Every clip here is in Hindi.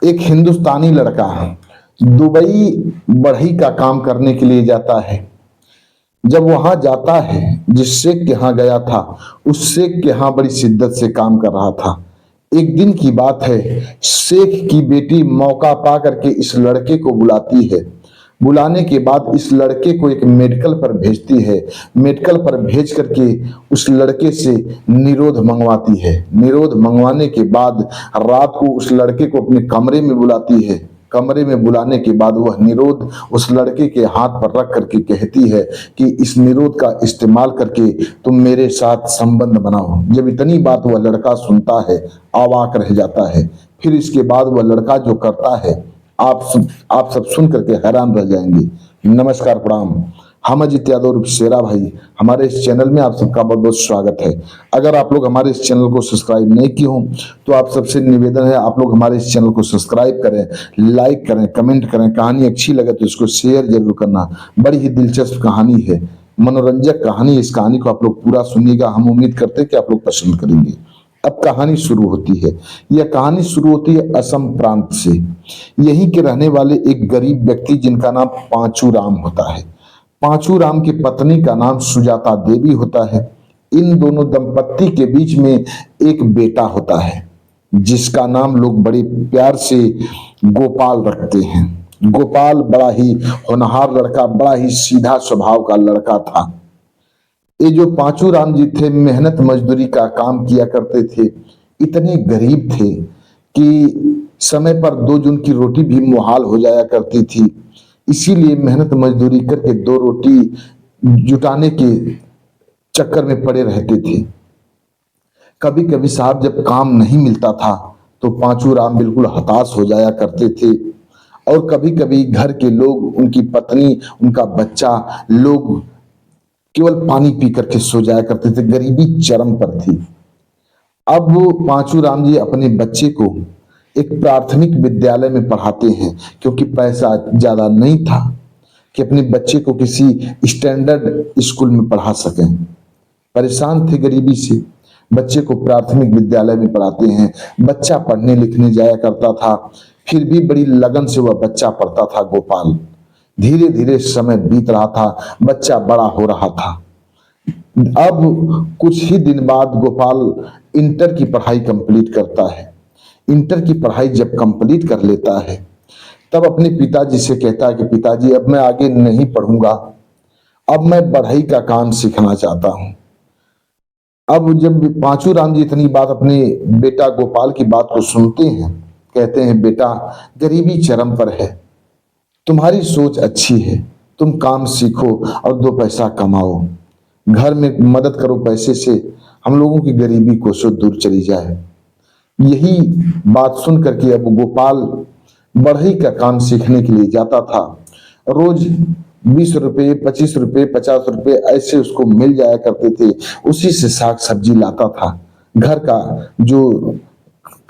एक हिंदुस्तानी लड़का दुबई बढ़ई का काम करने के लिए जाता है। जब वहां जाता है, जिस शेख के यहाँ गया था, उस शेख के यहाँ बड़ी शिद्दत से काम कर रहा था। एक दिन की बात है, शेख की बेटी मौका पा करके इस लड़के को बुलाती है। बुलाने के बाद इस लड़के को एक मेडिकल पर भेजती है। मेडिकल पर भेज करके उस लड़के से निरोध मंगवाती है। निरोध मंगवाने के बाद रात को उस लड़के को अपने कमरे में बुलाती है। कमरे में बुलाने के बाद वह निरोध उस लड़के के हाथ पर रख करके कहती है कि इस निरोध का इस्तेमाल करके तुम मेरे साथ संबंध बनाओ। जब इतनी बात वह लड़का सुनता है, अवाक रह जाता है। फिर इसके बाद वह लड़का जो करता है, आप सब सुन करके हैरान रह जाएंगे। नमस्कार, प्रणाम। हम अजित यादव उर्फ शेरा भाई, हमारे इस चैनल में आप सबका बहुत बहुत स्वागत है। अगर आप लोग हमारे इस चैनल को सब्सक्राइब नहीं किए हों तो आप सबसे निवेदन है, आप लोग हमारे इस चैनल को सब्सक्राइब करें, लाइक करें, कमेंट करें। कहानी अच्छी लगे तो इसको शेयर जरूर करना। बड़ी ही दिलचस्प कहानी है, मनोरंजक कहानी। इस कहानी को आप लोग पूरा सुनिएगा। हम उम्मीद करते हैं कि आप लोग पसंद करेंगे। अब कहानी शुरू होती है। यह कहानी शुरू होती है असम प्रांत से। यहीं के रहने वाले एक गरीब व्यक्ति जिनका नाम पांचू राम होता है। पांचू राम की पत्नी का नाम सुजाता देवी होता है। इन दोनों दंपत्ति के बीच में एक बेटा होता है जिसका नाम लोग बड़े प्यार से गोपाल रखते हैं। गोपाल बड़ा ही होनहार लड़का, बड़ा ही सीधा स्वभाव का लड़का था। ये जो पांचू राम जी थे, मेहनत मजदूरी का काम किया करते थे। इतने गरीब थे कि समय पर दो जून की रोटी भी मुहाल हो जाया करती थी। इसीलिए मेहनत मजदूरी करके दो रोटी जुटाने के चक्कर में पड़े रहते थे। कभी कभी साहब जब काम नहीं मिलता था तो पांचू राम बिल्कुल हताश हो जाया करते थे। और कभी कभी घर के लोग, उनकी पत्नी, उनका बच्चा लोग केवल पानी पी करके सो जाया करते थे। गरीबी चरम पर थी। अब वो पांचू राम जी अपने बच्चे को एक प्राथमिक विद्यालय में पढ़ाते हैं, क्योंकि पैसा ज्यादा नहीं था कि अपने बच्चे को किसी स्टैंडर्ड स्कूल में पढ़ा सकें। परेशान थे गरीबी से, बच्चे को प्राथमिक विद्यालय में पढ़ाते हैं। बच्चा पढ़ने लिखने जाया करता था, फिर भी बड़ी लगन से वह बच्चा पढ़ता था। गोपाल, धीरे धीरे समय बीत रहा था, बच्चा बड़ा हो रहा था। अब कुछ ही दिन बाद गोपाल इंटर की पढ़ाई कंप्लीट करता है। इंटर की पढ़ाई जब कंप्लीट कर लेता है तब अपने पिताजी से कहता है कि पिताजी, अब मैं आगे नहीं पढ़ूंगा, अब मैं बढ़ई का काम सीखना चाहता हूं। अब जब पांचू राम जी इतनी बात अपने बेटा गोपाल की बात को सुनते हैं, कहते हैं बेटा, गरीबी चरम पर है, तुम्हारी सोच अच्छी है, तुम काम सीखो और दो पैसा कमाओ, घर में मदद करो, पैसे से हम लोगों की गरीबी कोसों दूर चली जाए। यही बात सुन करके अब गोपाल बढ़ई का काम सीखने के लिए जाता था। रोज 20 रुपये, 25 रुपये, 50 रुपये ऐसे उसको मिल जाया करते थे। उसी से साग सब्जी लाता था। घर का जो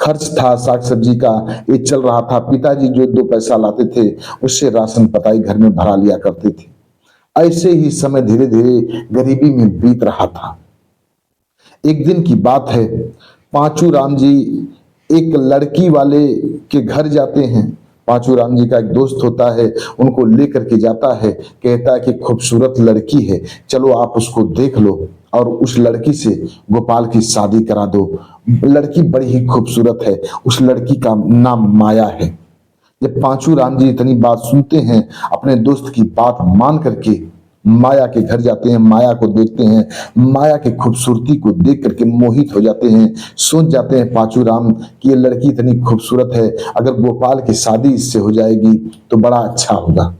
खर्च था साग सब्जी का, ये चल रहा था। पिताजी जो दो पैसा लाते थे उससे राशन पताई घर में भरा लिया करते थे। ऐसे ही समय धीरे धीरे गरीबी में बीत रहा था। एक दिन की बात है, पांचू राम जी एक लड़की वाले के घर जाते हैं। पांचू राम जी का एक दोस्त होता है, उनको लेकर के जाता है। कहता है कि खूबसूरत लड़की है, चलो आप उसको देख लो और उस लड़की से गोपाल की शादी करा दो। लड़की बड़ी ही खूबसूरत है, उस लड़की का नाम माया है। जब पांचू राम जी इतनी बात सुनते हैं, अपने दोस्त की बात मान करके माया के घर जाते हैं। माया को देखते हैं, माया की खूबसूरती को देख करके मोहित हो जाते हैं। सोच जाते हैं पांचू राम कि ये लड़की इतनी खूबसूरत है, अगर गोपाल की शादी इससे हो जाएगी तो बड़ा अच्छा होगा।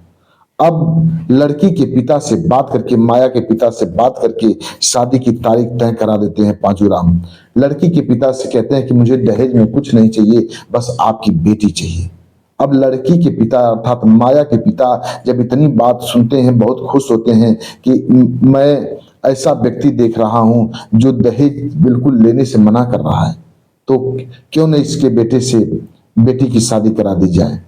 अब लड़की के पिता से बात करके, माया के पिता से बात करके शादी की तारीख तय करा देते हैं पांचू राम। लड़की के पिता से कहते हैं कि मुझे दहेज में कुछ नहीं चाहिए, बस आपकी बेटी चाहिए। अब लड़की के पिता अर्थात माया के पिता जब इतनी बात सुनते हैं, बहुत खुश होते हैं कि मैं ऐसा व्यक्ति देख रहा हूं जो दहेज बिल्कुल लेने से मना कर रहा है, तो क्यों नहीं इसके बेटे से बेटी की शादी करा दी जाए।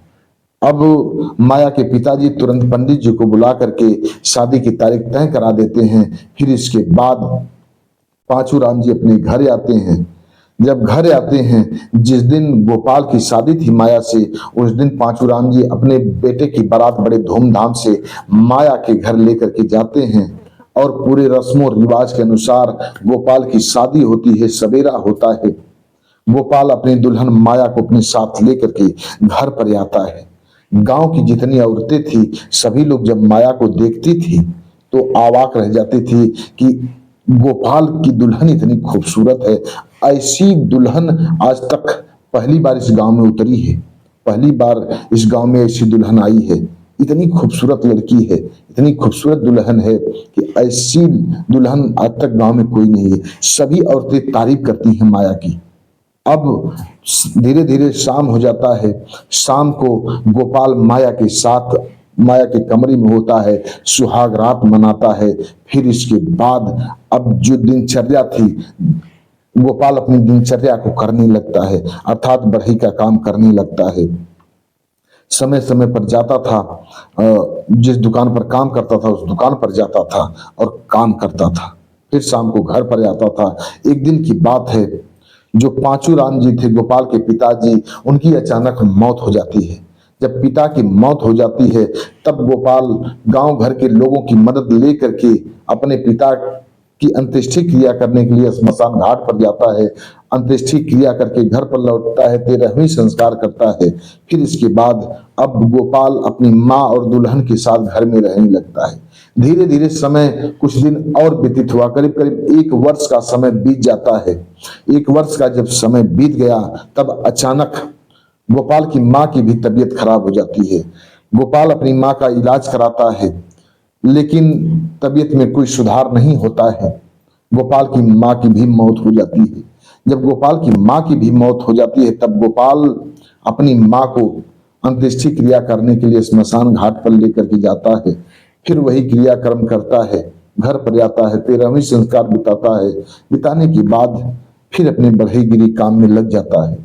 अब माया के पिताजी तुरंत पंडित जी को बुला करके शादी की तारीख तय करा देते हैं। फिर इसके बाद पांचू राम जी अपने घर आते हैं। जब घर आते हैं, जिस दिन गोपाल की शादी थी माया से, उस दिन पांचू जी अपने बेटे की बारात बड़े धूमधाम से माया के घर लेकर के जाते हैं और पूरे रस्मों रिवाज के अनुसार गोपाल की शादी होती है। सवेरा होता है, गोपाल अपनी दुल्हन माया को अपने साथ लेकर के घर पर आता है। गांव की जितनी औरतें थी सभी लोग जब माया को देखती थी तो अवाक रह जाती थी कि गोपाल की दुल्हन इतनी खूबसूरत है। ऐसी दुल्हन आज तक पहली बार इस गांव में उतरी है, पहली बार इस गांव में ऐसी दुल्हन आई है। इतनी खूबसूरत लड़की है, इतनी खूबसूरत दुल्हन है कि ऐसी दुल्हन आज तक गांव में कोई नहीं है। सभी औरतें तारीफ करती हैं माया की। अब धीरे धीरे शाम हो जाता है। शाम को गोपाल माया के साथ माया के कमरे में होता है, सुहाग रात मनाता है। फिर इसके बाद अब जो दिनचर्या थी, गोपाल अपनी दिनचर्या को करने लगता है, अर्थात बढ़ई का काम करने लगता है। समय समय पर जाता था, जिस दुकान पर काम करता था उस दुकान पर जाता था और काम करता था। फिर शाम को घर पर आता था। एक दिन की बात है, जो पांचू जी थे गोपाल के पिताजी, उनकी अचानक मौत हो जाती है। जब पिता की मौत हो जाती है तब गोपाल गांव भर के लोगों की मदद लेकर के अपने पिता की अंत्येष्टि क्रिया करने के लिए स्मशान घाट पर जाता है। अंत्येष्टि क्रिया करके घर पर लौटता है, 13वीं संस्कार करता है। फिर इसके बाद अब गोपाल अपनी माँ और दुल्हन के साथ घर में रहने लगता है। धीरे धीरे समय कुछ दिन और व्यतीत हुआ, करीब करीब 1 वर्ष का समय बीत जाता है। 1 वर्ष का जब समय बीत गया तब अचानक गोपाल की माँ की भी तबीयत खराब हो जाती है। गोपाल अपनी माँ का इलाज कराता है लेकिन तबीयत में कोई सुधार नहीं होता है। गोपाल की माँ की भी मौत हो जाती है। जब गोपाल की माँ की भी मौत हो जाती है तब गोपाल अपनी माँ को अंत्येष्टि क्रिया करने के लिए स्मशान घाट पर लेकर के जाता है। फिर वही क्रियाक्रम करता है, घर पर आता है, 13वीं संस्कार बिताता है। बिताने के बाद फिर अपने बढ़ईगिरी काम में लग जाता है।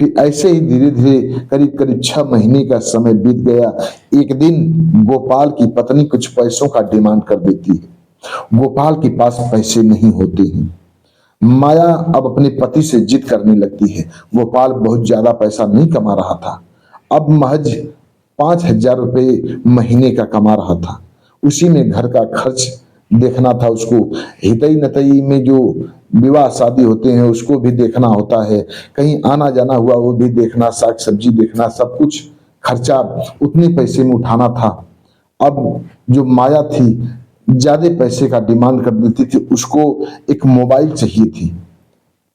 फिर ऐसे ही धीरे धीरे करीब करीब 6 महीने का समय बीत गया। एक दिन गोपाल की पत्नी कुछ पैसों का डिमांड कर देती है। गोपाल के पास पैसे नहीं होते हैं। माया अब अपने पति से जिद करने लगती है। गोपाल बहुत ज्यादा पैसा नहीं कमा रहा था, अब महज 5,000 रुपये महीने का कमा रहा था। उसी में घर का खर्च देखना था उसको। हितई नतई में जो विवाह शादी होते हैं उसको भी देखना होता है, कहीं आना जाना हुआ वो भी देखना, साग सब्जी देखना, सब कुछ खर्चा उतने पैसे में उठाना था। अब जो माया थी ज्यादा पैसे का डिमांड कर देती थी, उसको एक मोबाइल चाहिए थी।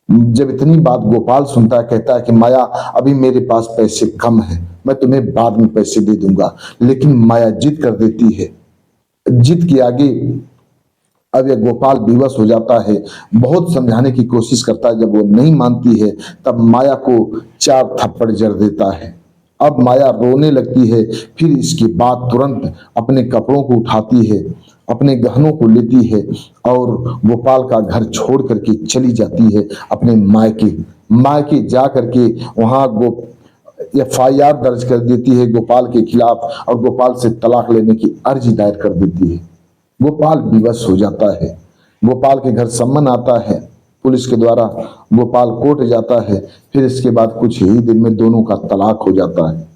जब इतनी बात गोपाल सुनता है, कहता है कि माया अभी मेरे पास पैसे कम है, मैं तुम्हें बाद में पैसे दे दूंगा। लेकिन माया जिद कर देती है। जिद के आगे अब यह गोपाल विवश हो जाता है, बहुत समझाने की कोशिश करता है। जब वो नहीं मानती है तब माया को 4 थप्पड़ जड़ देता है। अब माया रोने लगती है। फिर इसके बाद तुरंत अपने कपड़ों को उठाती है, अपने गहनों को लेती है और गोपाल का घर छोड़ करके चली जाती है अपने मायके। मायके जा करके वहां FIR दर्ज कर देती है गोपाल के खिलाफ और गोपाल से तलाक लेने की अर्जी दायर कर देती है। गोपाल विवश हो जाता है। गोपाल के घर सम्मन आता है पुलिस के द्वारा, गोपाल कोर्ट जाता है। फिर इसके बाद कुछ ही दिन में दोनों का तलाक हो जाता है।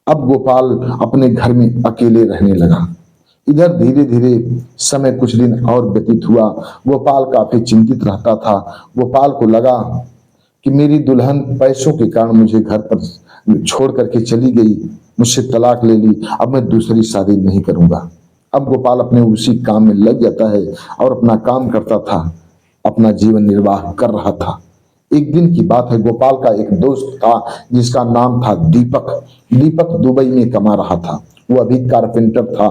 अब गोपाल अपने घर में अकेले रहने लगा। इधर धीरे धीरे समय कुछ दिन और व्यतीत हुआ। गोपाल काफी चिंतित रहता था। गोपाल को लगा कि मेरी दुल्हन पैसों के कारण मुझे घर पर छोड़ करके चली गई, मुझसे तलाक ले ली, अब मैं दूसरी शादी नहीं करूंगा। अब गोपाल अपने उसी काम में लग जाता है और अपना काम करता था, अपना जीवन निर्वाह कर रहा था। एक दिन की बात है, गोपाल का एक दोस्त था जिसका नाम था दीपक। दीपक दुबई में कमा रहा था, वो अभी कारपेंटर था।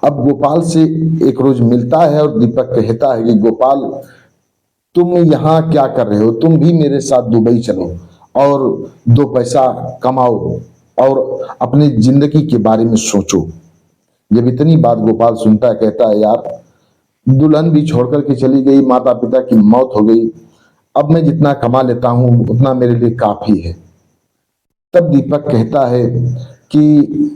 अब गोपाल से एक रोज मिलता है और दीपक कहता है कि गोपाल तुम यहाँ क्या कर रहे हो, तुम भी मेरे साथ दुबई चलो और 2 पैसा कमाओ और अपनी जिंदगी के बारे में सोचो। जब इतनी बात गोपाल सुनता है, कहता है यार दुल्हन भी छोड़कर के चली गई, माता पिता की मौत हो गई, अब मैं जितना कमा लेता हूं उतना मेरे लिए काफी है। तब दीपक कहता है कि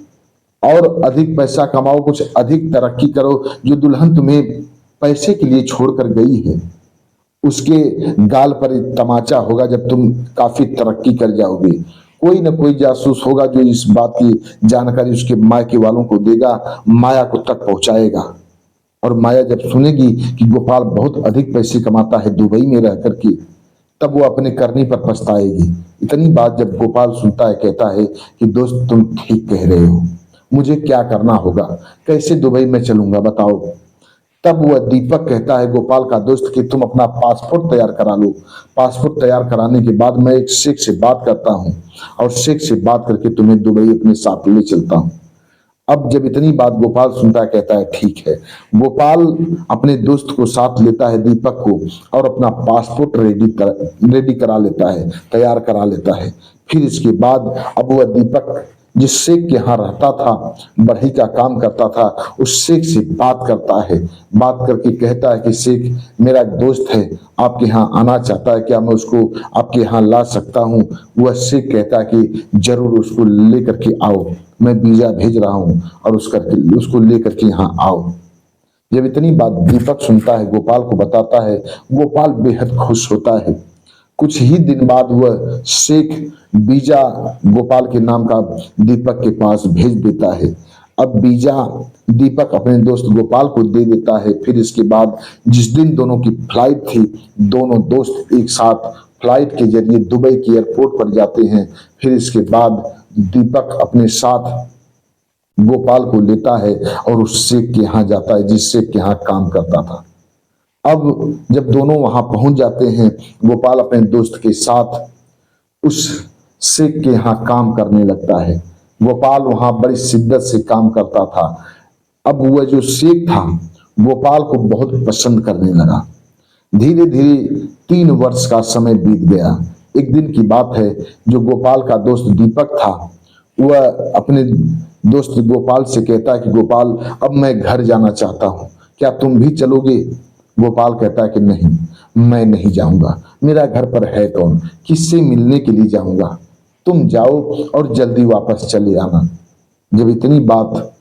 और अधिक पैसा कमाओ, कुछ अधिक तरक्की करो। जो दुल्हन तुम्हें पैसे के लिए छोड़कर गई है उसके गाल पर एक तमाचा होगा जब तुम काफी तरक्की कर जाओगे। कोई ना कोई जासूस होगा जो इस बात की जानकारी उसके मायके वालों को देगा, माया को तक पहुंचाएगा। और माया जब सुनेगी कि गोपाल बहुत अधिक पैसे कमाता है दुबई में रह करके, तब वो अपने करनी पर पछताएगी। इतनी बात जब गोपाल सुनता है, कहता है कि दोस्त तुम ठीक कह रहे हो, मुझे क्या करना होगा, कैसे दुबई में चलूंगा बताओ। तब वह दीपक कहता है गोपाल का दोस्त कि तुम अपना पासपोर्ट तैयार करा लो। पासपोर्ट तैयार कराने के बाद मैं एक शेख से बात करता हूँ और शेख से बात करके तुम्हें दुबई अपने साथ ले चलता हूँ। अब जब इतनी बात गोपाल सुनता है, कहता है ठीक है। गोपाल अपने दोस्त को साथ लेता है, दीपक को, और अपना पासपोर्ट रेडी करा लेता है, तैयार करा लेता है। फिर इसके बाद अब वह दीपक जिस शेख के यहाँ रहता था, बढ़ई का काम करता था, उस शेख से बात करता है। बात करके कहता है कि शेख मेरा एक दोस्त है, आपके यहाँ आना चाहता है, क्या मैं उसको आपके यहाँ ला सकता हूँ। वह शेख कहता है कि जरूर उसको लेकर के आओ, मैं वीजा भेज रहा हूँ और उसको लेकर के यहाँ आओ। जब इतनी बात दीपक सुनता है, गोपाल को बताता है, गोपाल बेहद खुश होता है। कुछ ही दिन बाद वह शेख वीजा गोपाल के नाम का दीपक के पास भेज देता है। अब वीजा दीपक अपने दोस्त गोपाल को दे देता है। फिर इसके बाद जिस दिन दोनों की फ्लाइट थी, दोनों दोस्त एक साथ फ्लाइट के जरिए दुबई के एयरपोर्ट पर जाते हैं। फिर इसके बाद दीपक अपने साथ गोपाल को लेता है और उस शेख के यहाँ जाता है जिस शेख के यहाँ काम करता था। अब जब दोनों वहां पहुंच जाते हैं, गोपाल अपने दोस्त के साथ उस शेख के यहाँ काम करने लगता है। गोपाल वहां बड़ी शिद्दत से काम करता था। अब वह जो शेख था गोपाल को बहुत पसंद करने लगा। धीरे धीरे 3 वर्ष का समय बीत गया। एक दिन की बात है, जो गोपाल का दोस्त दीपक था, वह अपने दोस्त गोपाल से कहता है कि गोपाल अब मैं घर जाना चाहता हूँ, क्या तुम भी चलोगे। गोपाल कहता है कि नहीं, मैं नहीं जाऊंगा, मेरा घर पर है कौन, किससे मिलने के लिए जाऊंगा, तुम जाओ और जल्दी वापस चले आना। जब इतनी बात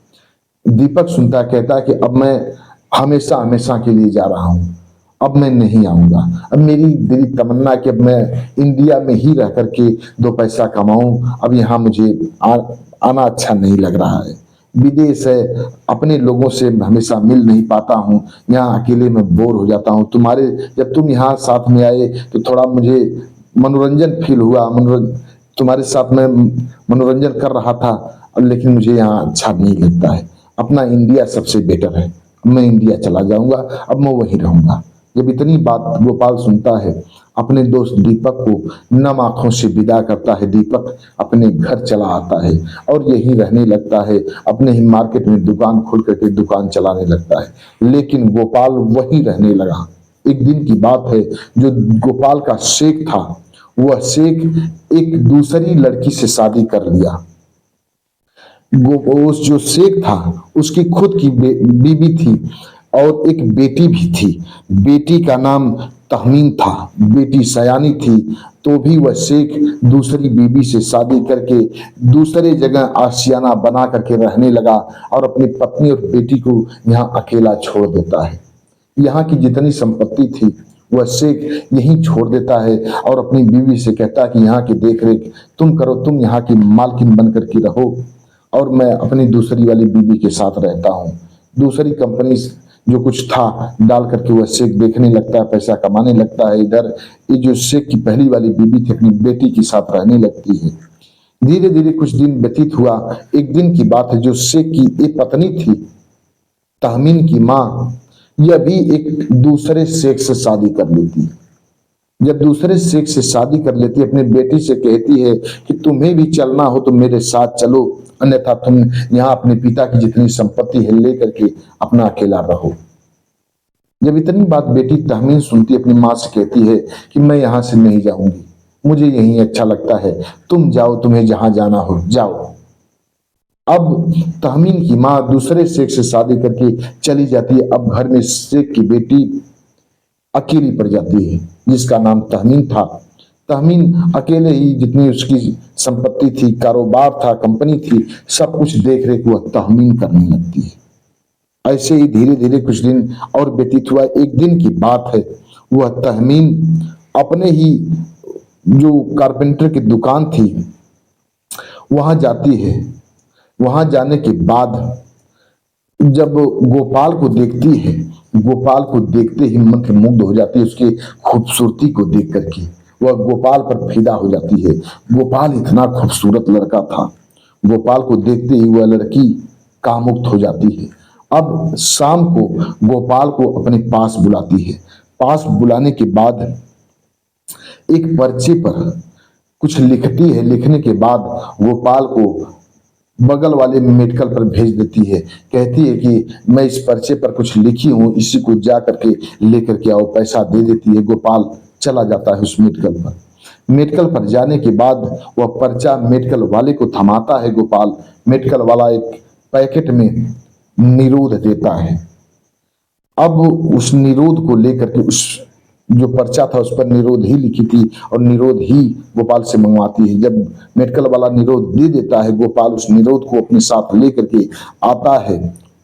दीपक सुनता, कहता है कि अब मैं हमेशा हमेशा के लिए जा रहा हूं, अब मैं नहीं आऊंगा। अब मेरी दिली तमन्ना कि अब मैं इंडिया में ही रह करके 2 पैसा कमाऊं, अब यहाँ मुझे आना अच्छा नहीं लग रहा है। विदेश है, अपने लोगों से हमेशा मिल नहीं पाता हूँ, यहाँ अकेले में बोर हो जाता हूँ। जब तुम यहाँ साथ में आए तो थोड़ा मुझे मनोरंजन फील हुआ, तुम्हारे साथ मैं मनोरंजन कर रहा था, लेकिन मुझे यहाँ अच्छा नहीं लगता है। अपना इंडिया सबसे बेटर है, मैं इंडिया चला जाऊंगा, अब मैं वहीं रहूंगा। जब इतनी बात गोपाल सुनता है, अपने दोस्त दीपक को नम आंखों से विदा करता है। दीपक अपने घर चला आता है और यही रहने लगता है, अपने ही मार्केट में दुकान खोल करके दुकान चलाने लगता है। लेकिन गोपाल वहीं रहने लगा। एक दिन की बात है, जो गोपाल का शेख था, वह शेख एक दूसरी लड़की से शादी कर लिया। उस जो शेख था उसकी खुद की बीवी थी और एक बेटी भी थी। बेटी का नाम तहमीन था। बेटी सयानी थी, तो भी वह शेख दूसरी बीवी से शादी करके दूसरे जगह आशियाना बना करके रहने लगा और अपनी पत्नी और बेटी को यहाँ अकेला छोड़ देता है। यहाँ की जितनी संपत्ति थी वह शेख यहीं छोड़ देता है और अपनी बीवी से कहता है कि यहाँ की देख रेख तुम करो, तुम यहाँ की मालकिन बन करके रहो और मैं अपनी दूसरी वाली बीवी के साथ रहता हूँ। दूसरी कंपनी जो कुछ था डाल करके वह शेख देखने लगता है, पैसा कमाने लगता है। इधर ये जो शेख की पहली वाली बीवी थी अपनी बेटी के साथ रहने लगती है। धीरे धीरे कुछ दिन व्यतीत हुआ। एक दिन की बात है, जो शेख की एक पत्नी थी तहमीन की माँ, यह भी एक दूसरे शेख से शादी कर लेती है। जब दूसरे शेख से शादी कर लेती है, अपने बेटी से कहती है कि तुम्हें भी चलना हो तो मेरे साथ चलो, अन्यथा तुम यहाँ अपने पिता की जितनी संपत्ति है लेकर के अपना अकेला रहो। जब इतनी बात बेटी तहमीन सुनती है, अपनी माँ से कहती है कि मैं यहाँ से नहीं जाऊंगी, मुझे यहीं अच्छा लगता है, तुम जाओ, तुम्हें जहां जाना हो जाओ। अब तहमीन की माँ दूसरे शेख से शादी करके चली जाती है। अब घर में शेख की बेटी अकेली पड़ जाती है, जिसका नाम तहमीन था। तहमीन अकेले ही जितनी उसकी संपत्ति थी, कारोबार था, कंपनी थी, सब कुछ देख रेख वह तहमीन करने लगती है। ऐसे ही धीरे धीरे कुछ दिन और व्यतीत हुआ। एक दिन की बात है, वह तहमीन अपने ही जो कारपेंटर की दुकान थी वहां जाती है। वहां जाने के बाद जब गोपाल को देखती है, गोपाल को देखते ही मंत्रमुग्ध हो जाती है उसकी खूबसूरती को देख करके। वह गोपाल पर फिदा हो जाती है। गोपाल इतना खूबसूरत लड़का था, गोपाल को देखते ही वह लड़की कामुक्त हो जाती है। अब शाम को गोपाल को अपने पास बुलाती है। पास बुलाने के बाद एक पर्चे पर कुछ लिखती है। लिखने के बाद गोपाल को बगल वाले मेडिकल पर भेज देती है। कहती है कि मैं इस पर्चे पर कुछ लिखी हूं, इसी को जा करके लेकर के आओ। पैसा दे देती है। गोपाल चला जाता है उस मेडिकल पर। मेडिकल पर जाने के बाद वह पर्चा मेडिकल वाले को थमाता है गोपाल। मेडिकल वाला एक पैकेट में निरोध देता है। अब उस निरोध को लेकर के उस जो पर्चा था उस पर निरोध ही लिखी थी और निरोध ही गोपाल से मंगवाती है। जब मेडिकल वाला निरोध दे देता है, गोपाल उस निरोध को अपने साथ लेकर के आता है।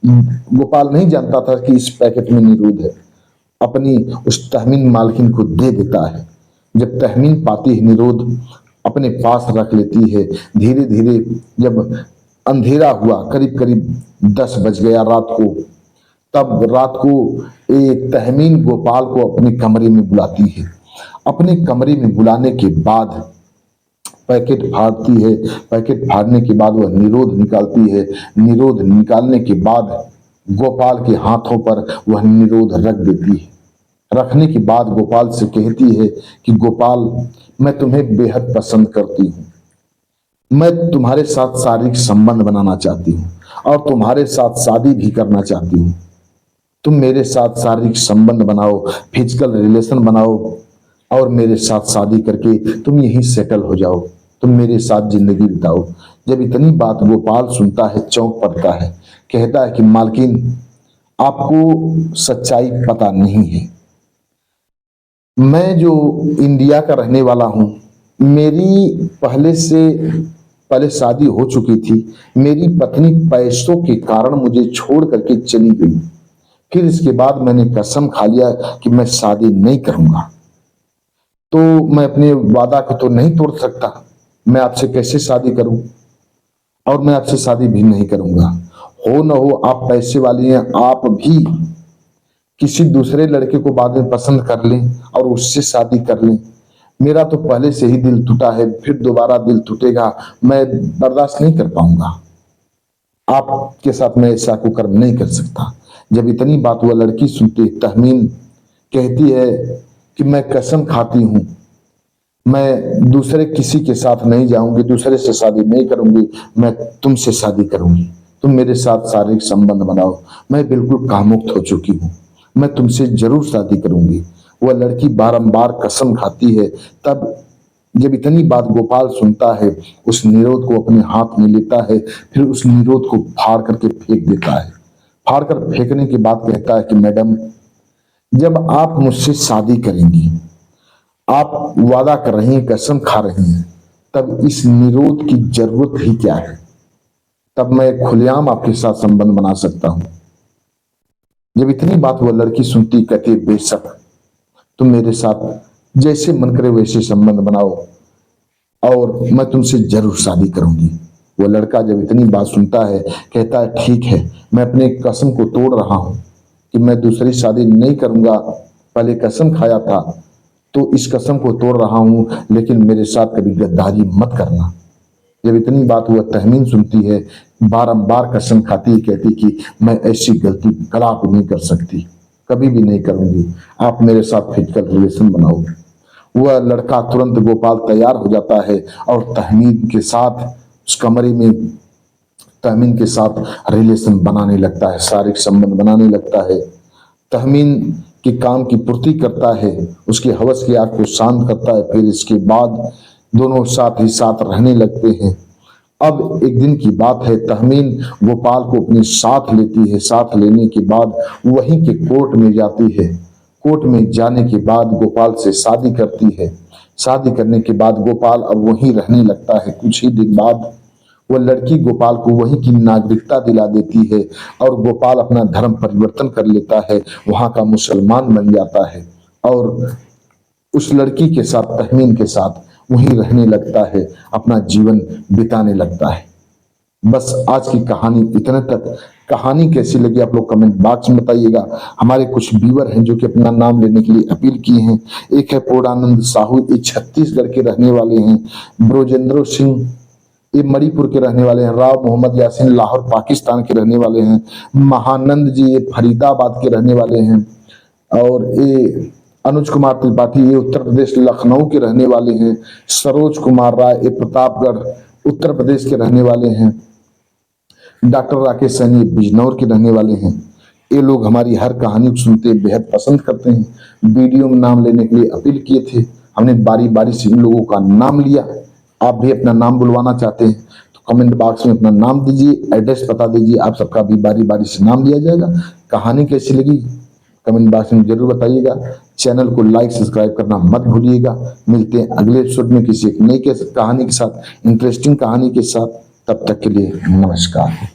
गोपाल नहीं जानता था कि इस पैकेट में निरोध है। अपनी उस तहमीन मालकिन को दे देता है। जब तहमीन पाती है निरोध अपने पास रख लेती है। धीरे धीरे जब अंधेरा हुआ, करीब करीब 10 बज गया रात को, तब रात को एक तहमीन गोपाल को अपने कमरे में बुलाती है। अपने कमरे में बुलाने के बाद पैकेट फाड़ती है। पैकेट फाड़ने के बाद वह निरोध निकालती है। निरोध निकालने के बाद गोपाल के हाथों पर वह निरोध रख देती है। रखने के बाद गोपाल से कहती है कि गोपाल, मैं तुम्हें बेहद पसंद करती हूँ। मैं तुम्हारे साथ शारीरिक संबंध बनाना चाहती हूँ और तुम्हारे साथ शादी भी करना चाहती हूँ। तुम मेरे साथ शारीरिक संबंध बनाओ, फिजिकल रिलेशन बनाओ और मेरे साथ शादी करके तुम यहीं सेटल हो जाओ। तुम मेरे साथ जिंदगी बिताओ। जब इतनी बात गोपाल सुनता है, चौंक पड़ता है। कहता है कि मालकिन, आपको सच्चाई पता नहीं है। मैं जो इंडिया का रहने वाला हूं, मेरी पहले शादी हो चुकी थी। मेरी पत्नी पैसों के कारण मुझे छोड़ करके चली गई। फिर इसके बाद मैंने कसम खा लिया कि मैं शादी नहीं करूंगा। तो मैं अपने वादा को तो नहीं तोड़ सकता। मैं आपसे कैसे शादी करूं? और मैं आपसे शादी भी नहीं करूंगा। हो न हो आप पैसे वाली हैं, आप भी किसी दूसरे लड़के को बाद में पसंद कर लें और उससे शादी कर लें। मेरा तो पहले से ही दिल टूटा है, फिर दोबारा दिल टूटेगा, मैं बर्दाश्त नहीं कर पाऊंगा। आपके साथ मैं ऐसा कुकर्म नहीं कर सकता। जब इतनी बात वह लड़की सुनती, तहमीन कहती है कि मैं कसम खाती हूं, मैं दूसरे किसी के साथ नहीं जाऊंगी, दूसरे से शादी नहीं करूंगी, मैं तुमसे शादी करूंगी। तुम मेरे साथ शारीरिक संबंध बनाओ। मैं बिल्कुल कामुक्त हो चुकी हूँ, मैं तुमसे जरूर शादी करूंगी। वह लड़की बारंबार कसम खाती है। तब जब इतनी बात गोपाल सुनता है, उस निरोध को अपने हाथ में लेता है, फिर उस निरोध को फाड़ करके फेंक देता है। फाड़ कर फेंकने के बाद कहता है कि मैडम, जब आप मुझसे शादी करेंगी, आप वादा कर रही हैं, कसम खा रही हैं, तब इस निरोध की जरूरत ही क्या है? तब मैं खुलेआम आपके साथ संबंध बना सकता हूं। जब इतनी बात वह लड़की सुनती, कहती है बेशक तुम मेरे साथ जैसे मन करे वैसे संबंध बनाओ और मैं तुमसे जरूर शादी करूंगी। वो लड़का जब इतनी बात सुनता है, कहता है ठीक है, मैं अपने कसम को तोड़ रहा हूं कि मैं दूसरी शादी नहीं करूंगा। पहले कसम खाया था तो इस कसम को तोड़ रहा हूं, लेकिन मेरे साथ कभी गद्दारी मत करना। जब इतनी बात वह तहमीन सुनती है, बारंबार कसम खाती है, कहती कि मैं ऐसी गलती कला को नहीं कर सकती, कभी भी नहीं करूंगी। आप मेरे साथ फिजिकल रिलेशन बनाओ। वह लड़का तुरंत गोपाल तैयार हो जाता है और तहमीन के साथ उस कमरे में तहमीन के साथ रिलेशन बनाने लगता है, शारीरिक संबंध बनाने लगता है। तहमीन के काम की पूर्ति करता है, उसके हवस की आग को शांत करता है। फिर इसके बाद दोनों साथ ही साथ रहने लगते हैं। अब एक दिन की बात है, तहमीन गोपाल को अपने साथ लेती है। साथ लेने के बाद वहीं के कोर्ट में जाती है। कोर्ट में जाने के बाद गोपाल से शादी करती है। शादी करने के बाद गोपाल अब वहीं रहने लगता है। कुछ ही दिन बाद वह लड़की गोपाल को वहीं की नागरिकता दिला देती है और गोपाल अपना धर्म परिवर्तन कर लेता है, वहां का मुसलमान बन जाता है। और उस लड़की के साथ, तहमीन के साथ वहीं रहने लगता है, अपना जीवन बिताने लगता है। बस आज की कहानी इतने तक। कहानी कैसी लगी आप लोग कमेंट बॉक्स में बताइएगा। हमारे कुछ व्यूअर हैं जो कि अपना नाम लेने के लिए अपील किए हैं। एक है पूर्णानंद साहू, ये छत्तीसगढ़ के रहने वाले हैं। ब्रोजेंद्र सिंह, ये मणिपुर के रहने वाले हैं। राव मोहम्मद यासीन, लाहौर पाकिस्तान के रहने वाले हैं। महानंद जी, ये फरीदाबाद के रहने वाले हैं। और ये अनुज कुमार त्रिपाठी, ये उत्तर प्रदेश लखनऊ के रहने वाले हैं। सरोज कुमार राय, ये प्रतापगढ़ उत्तर प्रदेश के रहने वाले हैं। डॉक्टर राकेश सैनी बिजनौर के रहने वाले हैं। ये लोग हमारी हर कहानी को सुनते बेहद पसंद करते हैं। वीडियो में नाम लेने के लिए अपील किए थे, हमने बारी बारी से इन लोगों का नाम लिया। आप भी अपना नाम बुलवाना चाहते हैं तो कमेंट बॉक्स में अपना नाम दीजिए, एड्रेस बता दीजिए, आप सबका भी बारी बारी से नाम लिया जाएगा। कहानी कैसी लगी कमेंट बॉक्स में जरूर बताइएगा। चैनल को लाइक सब्सक्राइब करना मत भूलिएगा। मिलते हैं अगले एपिसोड में किसी एक नई कहानी के साथ, इंटरेस्टिंग कहानी के साथ। तब तक के लिए नमस्कार।